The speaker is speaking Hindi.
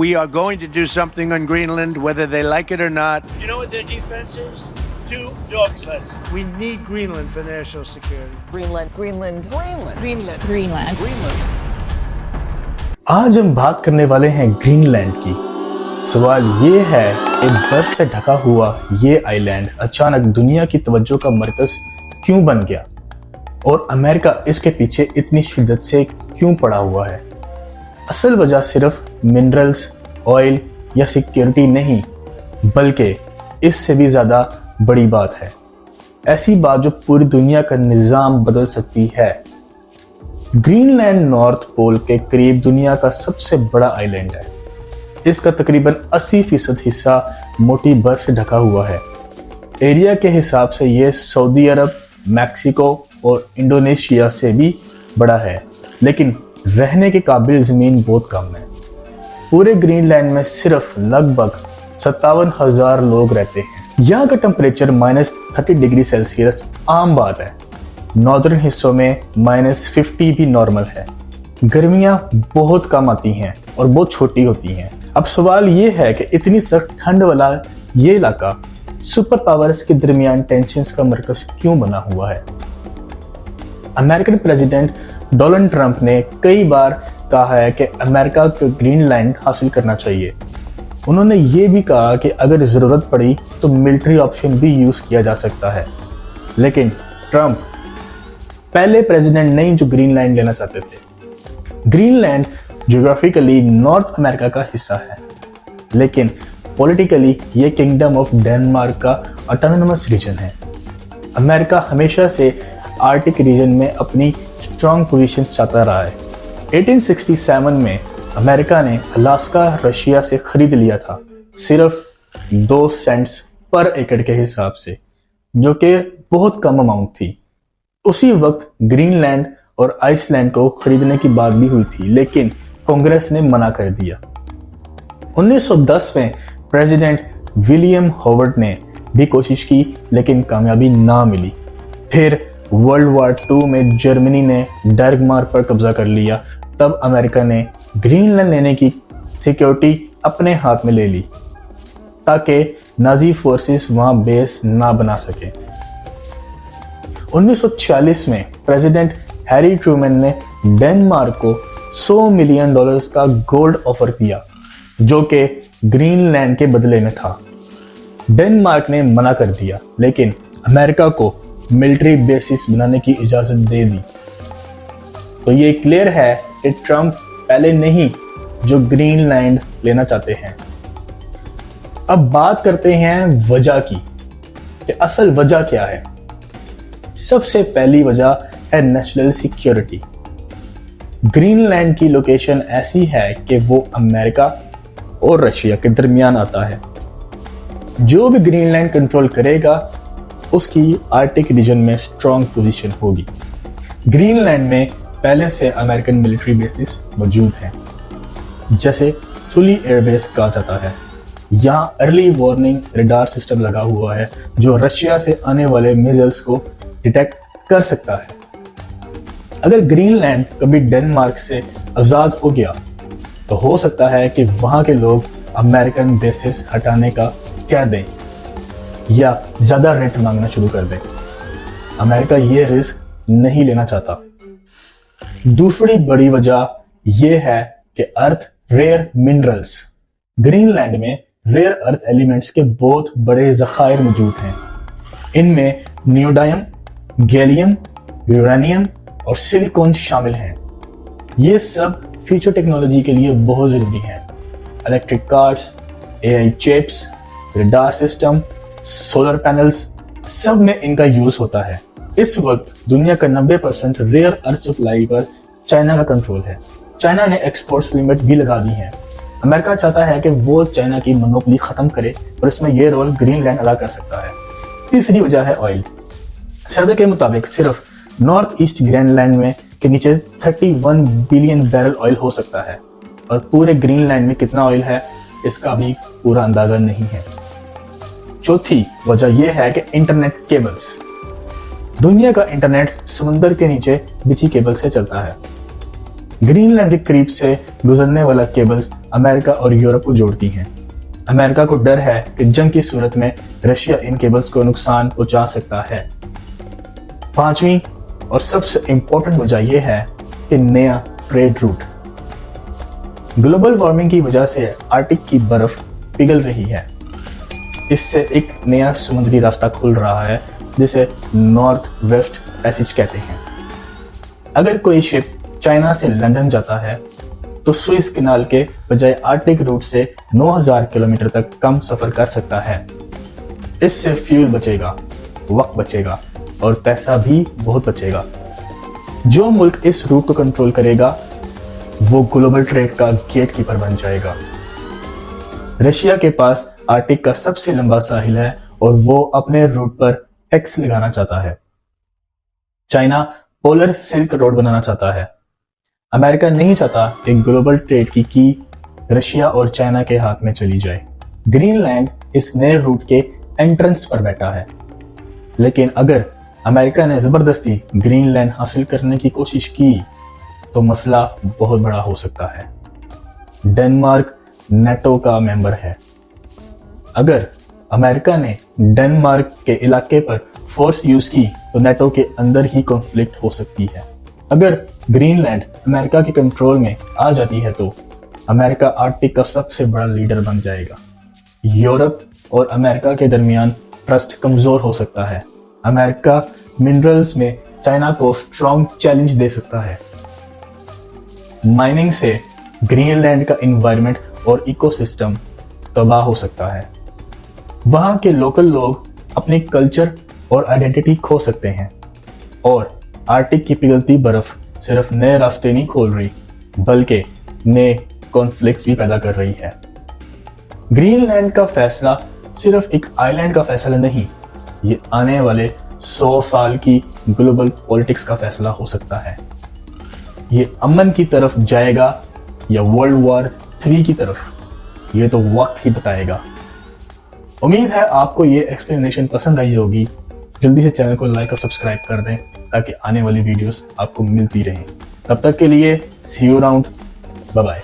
We are going to do something on Greenland, whether they like it or not. You know what their defense is? 2 dog sleds. We need Greenland for national security. Greenland. Greenland. Greenland. Greenland. Greenland. आज हम बात करने वाले हैं ग्रीनलैंड की। सवाल ये है कि बर्फ से ढका हुआ ये आइलैंड अचानक दुनिया की तवज्जो का मरकज क्यों बन गया और अमेरिका इसके पीछे इतनी शिद्दत से क्यों पड़ा हुआ है। असल वजह सिर्फ मिनरल्स, ऑयल या सिक्योरिटी नहीं, बल्कि इससे भी ज़्यादा बड़ी बात है। ऐसी बात जो पूरी दुनिया का निज़ाम बदल सकती है। ग्रीनलैंड नॉर्थ पोल के करीब दुनिया का सबसे बड़ा आइलैंड है। इसका तकरीबन 80% हिस्सा मोटी बर्फ से ढका हुआ है। एरिया के हिसाब से यह सऊदी अरब, मैक्सिको और इंडोनेशिया से भी बड़ा है, लेकिन रहने के काबिल ज़मीन बहुत कम है। पूरे ग्रीनलैंड में सिर्फ लगभग 57,000 लोग रहते हैं। यहाँ का टेम्परेचर -30 डिग्री सेल्सियस आम बात है। नॉर्दर्न हिस्सों में -50 भी नॉर्मल है। गर्मियाँ बहुत कम आती हैं और बहुत छोटी होती हैं। अब सवाल ये है कि इतनी सख्त ठंड वाला ये इलाका सुपर पावर्स के दरमियान टेंशन्स का मरकज क्यों बना हुआ है। अमेरिकन प्रेसिडेंट डोनाल्ड ट्रंप ने कई बार कहा है कि अमेरिका को ग्रीनलैंड हासिल करना चाहिए। उन्होंने ये भी कहा कि अगर ज़रूरत पड़ी तो मिलिट्री ऑप्शन भी यूज़ किया जा सकता है। लेकिन ट्रंप पहले प्रेसिडेंट नहीं जो ग्रीनलैंड लेना चाहते थे। ग्रीनलैंड ज्योग्राफिकली नॉर्थ अमेरिका का हिस्सा है, लेकिन पॉलिटिकली ये किंगडम ऑफ डेनमार्क का ऑटोनोमस रीजन है। अमेरिका हमेशा से आर्कटिक रीजन में अपनी स्ट्रॉन्ग पोजीशन चाहता रहा है। 1867 में अमेरिका ने अलास्का रशिया से खरीद लिया था, सिर्फ 2 सेंट्स पर एकड़ के हिसाब से, जो कि बहुत कम अमाउंट थी। उसी वक्त ग्रीनलैंड और आइसलैंड को खरीदने की बात भी हुई थी, लेकिन कांग्रेस ने मना कर दिया। 1910 में प्रेसिडेंट विलियम हॉवर्ड ने भी कोशिश की, लेकिन कामयाबी ना मिली। फिर वर्ल्ड वॉर 2 में जर्मनी ने डर्गमार पर कब्जा कर लिया। तब अमेरिका ने ग्रीनलैंड लेने की सिक्योरिटी अपने हाथ में ले ली ताकि नाजी फोर्सेस वहां बेस ना बना सके। 1946 में प्रेसिडेंट हैरी ट्रूमैन ने डेनमार्क को $100 मिलियन का गोल्ड ऑफर किया, जो कि ग्रीनलैंड के बदले में था। डेनमार्क ने मना कर दिया, लेकिन अमेरिका को मिलिट्री बेसिस बनाने की इजाजत दे दी। तो ये क्लियर है कि ट्रंप पहले नहीं जो ग्रीनलैंड लेना चाहते हैं। अब बात करते हैं वजह की कि असल वजह क्या है। सबसे पहली वजह है नेशनल सिक्योरिटी। ग्रीनलैंड की लोकेशन ऐसी है कि वो अमेरिका और रशिया के दरमियान आता है। जो भी ग्रीनलैंड कंट्रोल करेगा उसकी आर्कटिक रीजन में स्ट्रॉन्ग पोजीशन होगी। ग्रीनलैंड में पहले से अमेरिकन मिलिट्री बेसिस मौजूद हैं, जैसे सुली एयरबेस कहा जाता है। यहाँ अर्ली वार्निंग रडार सिस्टम लगा हुआ है जो रशिया से आने वाले मिसाइल्स को डिटेक्ट कर सकता है। अगर ग्रीनलैंड कभी डेनमार्क से आज़ाद हो गया तो हो सकता है कि वहाँ के लोग अमेरिकन बेसिस हटाने का कह दें या ज़्यादा रेंट मांगना शुरू कर दें। अमेरिका ये रिस्क नहीं लेना चाहता। दूसरी बड़ी वजह यह है कि अर्थ रेयर मिनरल्स। ग्रीनलैंड में रेयर अर्थ एलिमेंट्स के बहुत बड़े ज़खायर मौजूद हैं। इनमें नियोडाइम, गैलियम, यूरेनियम और सिलिकॉन शामिल हैं। ये सब फ्यूचर टेक्नोलॉजी के लिए बहुत ज़रूरी हैं। Electric cars, AI chips, radar system, solar panels, सब में इनका यूज होता है। इस वक्त दुनिया का 90% रेयर अर्थ सप्लाई पर चाइना का कंट्रोल है। चाइना ने एक्सपोर्ट्स लिमिट भी लगा दी है। अमेरिका चाहता है कि वो चाइना की मोनोपोली खत्म करे और इसमें यह रोल ग्रीनलैंड अदा कर सकता है। तीसरी वजह है ऑयल। सर्वे के मुताबिक सिर्फ नॉर्थ ईस्ट ग्रीनलैंड में के नीचे 31 बिलियन बैरल ऑयल हो सकता है, और पूरे ग्रीनलैंड में कितना ऑयल है इसका भी पूरा अंदाजा नहीं है। चौथी वजह यह है कि इंटरनेट केबल्स। दुनिया का इंटरनेट समुद्र के नीचे बिछी केबल से चलता है। ग्रीनलैंड के करीब से गुजरने वाला केबल्स अमेरिका और यूरोप को जोड़ती हैं। अमेरिका को डर है कि जंग की सूरत में रशिया इन केबल्स को नुकसान पहुंचा सकता है। पांचवी और सबसे इंपॉर्टेंट वजह यह है कि नया ट्रेड रूट। ग्लोबल वार्मिंग की वजह से आर्कटिक की बर्फ पिघल रही है। इससे एक नया समुद्री रास्ता खुल रहा है जिसे नॉर्थ वेस्ट पैसेज कहते हैं। अगर कोई शिप चाइना से लंदन जाता है तो सुएज कैनाल के बजाय आर्कटिक रूट से 9000 किलोमीटर तक कम सफर कर सकता है। इससे फ्यूल बचेगा, वक्त बचेगा और पैसा भी बहुत बचेगा। जो मुल्क इस रूट को कंट्रोल करेगा वो ग्लोबल ट्रेड का गेटकीपर बन जाएगा। रशिया के पास आर्कटिक का सबसे लंबा साहिल है और वो अपने रूट पर टैक्स लगाना चाहता है। चाइना पोलर सिल्क रोड बनाना चाहता है। अमेरिका नहीं चाहता कि ग्लोबल ट्रेड की रशिया और चाइना के हाथ में चली जाए। ग्रीनलैंड इस नए रूट के एंट्रेंस पर बैठा है, लेकिन अगर अमेरिका ने जबरदस्ती ग्रीनलैंड हासिल करने की कोशिश की तो मसला बहुत बड़ा हो सकता है। डेनमार्क नेटो का मेंबर है। अगर अमेरिका ने डेनमार्क के इलाके पर फोर्स यूज की तो नेटो के अंदर ही कॉन्फ्लिक्ट हो सकती है। अगर ग्रीनलैंड अमेरिका के कंट्रोल में आ जाती है तो अमेरिका आर्कटिक का सबसे बड़ा लीडर बन जाएगा। यूरोप और अमेरिका के दरमियान ट्रस्ट कमजोर हो सकता है। अमेरिका मिनरल्स में चाइना को स्ट्रॉन्ग चैलेंज दे सकता है। माइनिंग से ग्रीनलैंड का एनवायरनमेंट और इकोसिस्टम तबाह हो सकता है। वहां के लोकल लोग अपने कल्चर और आइडेंटिटी खो सकते हैं और आर्कटिक की पिघलती बर्फ सिर्फ नए रास्ते नहीं खोल रही बल्कि नए कॉन्फ्लिक्ट्स भी पैदा कर रही है। ग्रीनलैंड का फैसला सिर्फ एक आइलैंड का फैसला नहीं, ये आने वाले 100 साल की ग्लोबल पॉलिटिक्स का फैसला हो सकता है। ये अमन की तरफ जाएगा या वर्ल्ड वॉर 3 की तरफ, ये तो वक्त ही बताएगा। उम्मीद है आपको ये एक्सप्लेनेशन पसंद आई होगी। जल्दी से चैनल को लाइक और सब्सक्राइब कर दें ताकि आने वाली वीडियोस आपको मिलती रहें। तब तक के लिए सी यू अराउंड, बाय बाय।